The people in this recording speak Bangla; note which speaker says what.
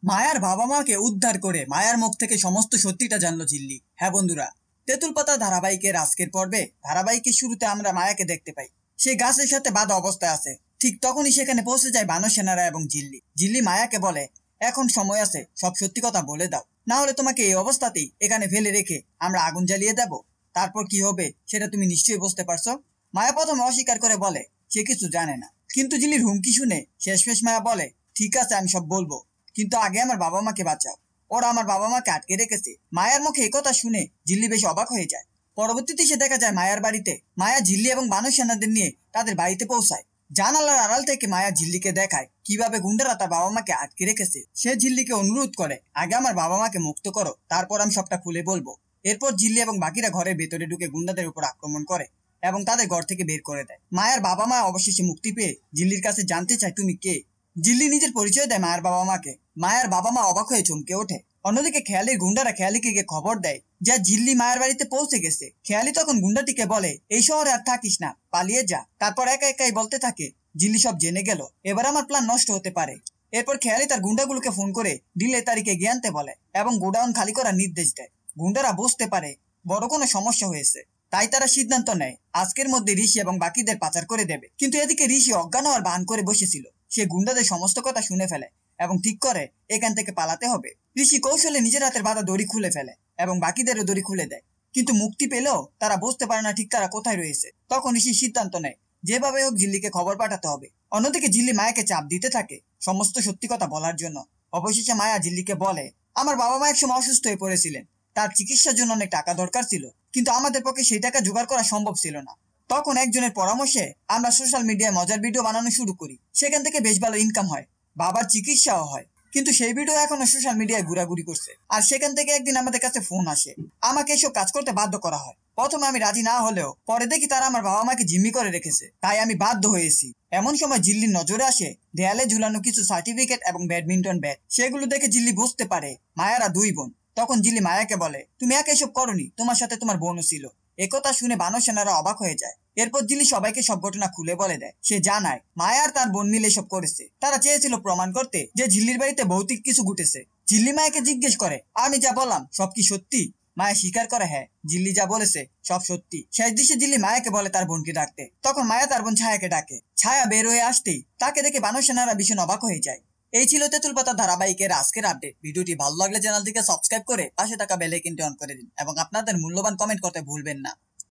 Speaker 1: মায়ার বাবা মাকে উদ্ধার করে মায়ার মুখ থেকে সমস্ত সত্যিটা জানলো ঝিল্লি। হ্যাঁ বন্ধুরা, তেঁতুল পাতা ধারাবাহিকের আজকের পর্বে ধারাবাহিকের শুরুতে আমরা মায়াকে দেখতে পাই। সে গাছের সাথে বাঁধা অবস্থায় আছে। ঠিক তখনই সেখানে পৌঁছে যায় বানর সেনারা এবং ঝিল্লি। ঝিল্লি মায়াকে বলে, এখন সময় আছে, সব সত্যি কথা বলে দাও, না হলে তোমাকে এই অবস্থাতেই এখানে ফেলে রেখে আমরা আগুন জ্বালিয়ে দেব। তারপর কি হবে সেটা তুমি নিশ্চয়ই বুঝতে পারছো। মায়া প্রথমে অস্বীকার করে বলে সে কিছু জানে না, কিন্তু ঝিল্লির হুমকি শুনে শেষমেশ মায়া বলে, ঠিক আছে আমি সব বলবো, কিন্তু আগে আমার বাবা মাকে বাঁচাও, ওরা আমার বাবা মাকে আটকে রেখেছে। মায়ার মুখে একথা শুনে ঝিল্লি বেশ অবাক হয়ে যায়। পরবর্তীতে সে দেখা যায় মায়ার বাড়িতে। মায়া ঝিল্লি এবং বানর সেনাদের নিয়ে তাদের বাড়িতে পৌঁছায়। জানালার আড়াল থেকে মায়া ঝিল্লিকে দেখায় কিভাবে গুন্ডারা তার বাবা মাকে আটকে রেখেছে। সে ঝিল্লিকে অনুরোধ করে, আগে আমার বাবা মাকে মুক্ত করো, তারপর আমি সবটা খুলে বলবো। এরপর ঝিল্লি এবং বাকিরা ঘরের ভেতরে ঢুকে গুন্ডাদের উপর আক্রমণ করে এবং তাদের ঘর থেকে বের করে দেয়। মায়ের বাবা মা অবশেষে মুক্তি পেয়ে ঝিল্লির কাছে জানতে চায় তুমি কে। ঝিল্লি নিজের পরিচয় দেয় মায়ের বাবা মাকে। মায়ের বাবা মা অবাক হয়ে চমকে ওঠে। অন্যদিকে খেয়ালির গুন্ডারা খেয়ালিকে গিয়ে খবর দেয় যা ঝিল্লি মায়ের বাড়িতে পৌঁছে গেছে। খেয়ালি তখন গুন্ডাটিকে বলে, এই শহরে আর থাকিস না, পালিয়ে যা। তারপর একা একাই বলতে থাকে, ঝিল্লি সব জেনে গেল, এবার আমার প্ল্যান নষ্ট হতে পারে। এরপর খেয়ালি তার গুন্ডাগুলোকে ফোন করে ডিলের তারিখে গিয়ে আনতে বলে এবং গোডাউন খালি করার নির্দেশ দেয়। গুন্ডারা বুঝতে পারে বড় কোনো সমস্যা হয়েছে, তাই তারা সিদ্ধান্ত নেয় আজকের মধ্যে ঋষি এবং বাকিদের পাচার করে দেবে। কিন্তু এদিকে ঋষি অজ্ঞান হওয়ার ভান করে বসেছিল। সে গুন্ডাদের সমস্ত কথা শুনে ফেলে এবং ঠিক করে এখান থেকে পালাতে হবে। ঋষি কৌশলে নিজের হাতের বাঁধা দড়ি খুলে ফেলে এবং বাকিদেরও দড়ি খুলে দেয়, কিন্তু মুক্তি পেলেও তারা বুঝতে পারে না ঠিক তারা কোথায় রয়েছে। তখন ঋষি সিদ্ধান্ত নেয় যেভাবে হোক ঝিল্লিকে খবর পাঠাতে হবে। অন্যদিকে ঝিল্লি মায়াকে চাপ দিতে থাকে সমস্ত সত্যি কথা বলার জন্য। অবশেষে মায়া ঝিল্লিকে বলে, আমার বাবা মা একসময় অসুস্থ হয়ে পড়েছিলেন, তার চিকিৎসার জন্য অনেক টাকা দরকার ছিল, কিন্তু আমাদের পক্ষে সেই টাকা জোগাড় করা সম্ভব ছিল না। তখন একজনের পরামর্শে আমরা সোশ্যাল মিডিয়ায় মজার ভিডিও বানানো শুরু করি। সেখান থেকে বেশ ভালো ইনকাম হয়, বাবার চিকিৎসাও হয়। কিন্তু সেই ভিডিও এখনো সোশ্যাল মিডিয়ায় ঘোরাঘুরি করছে। আর সেখান থেকে একদিন আমাদের কাছে ফোন আসে, আমাকে এসব কাজ করতে বাধ্য করা হয়। প্রথমে আমি রাজি না হলেও পরে দেখি তারা আমার বাবা মাকে জিম্মি করে রেখেছে, তাই আমি বাধ্য হয়েছি। এমন সময় ঝিল্লির নজরে আসে দেয়ালে ঝুলানো কিছু সার্টিফিকেট এবং ব্যাডমিন্টন ব্যাট। সেগুলো দেখে ঝিল্লি বুঝতে পারে মায়ারা দুই বোন। তখন ঝিল্লি মায়াকে বলে, তুমি একা এসব করনি, তোমার সাথে তোমার বোনও ছিল। একথা শুনে বানর সেনারা অবাক হয়ে যায়। এরপর ঝিল্লি সবাইকে সব ঘটনা খুলে বলে দেয়। সে জানায় মায়া আর তার বোন মিলে এসব করেছে। তারা চেয়েছিল প্রমাণ করতে যে ঝিল্লির বাড়িতে ভৌতিক কিছু ঘটেছে। ঝিল্লি মায়াকে জিজ্ঞেস করে, আমি যা বললাম সব কি সত্যি? মায়া স্বীকার করে, হ্যাঁ, ঝিল্লি যা বলেছে সব সত্যি। শেষ দৃশ্যে ঝিল্লি মায়াকে বলে তার বোনকে ডাকতে। তখন মায়া তার বোন ছায়াকে ডাকে। ছায়া বের হয়ে আসতেই তাকে দেখে বানর সেনারা ভীষণ অবাক হয়ে যায়। এই ছিল তেঁতুল পাতা ধারাবাহিকের আজকের আপডেট। ভিডিওটি ভালো লাগলে চ্যানেলটিকে সাবস্ক্রাইব করে পাশে থাকা বেল আইকনটি অন করে দিন এবং আপনাদের মূল্যবান কমেন্ট করতে ভুলবেন না।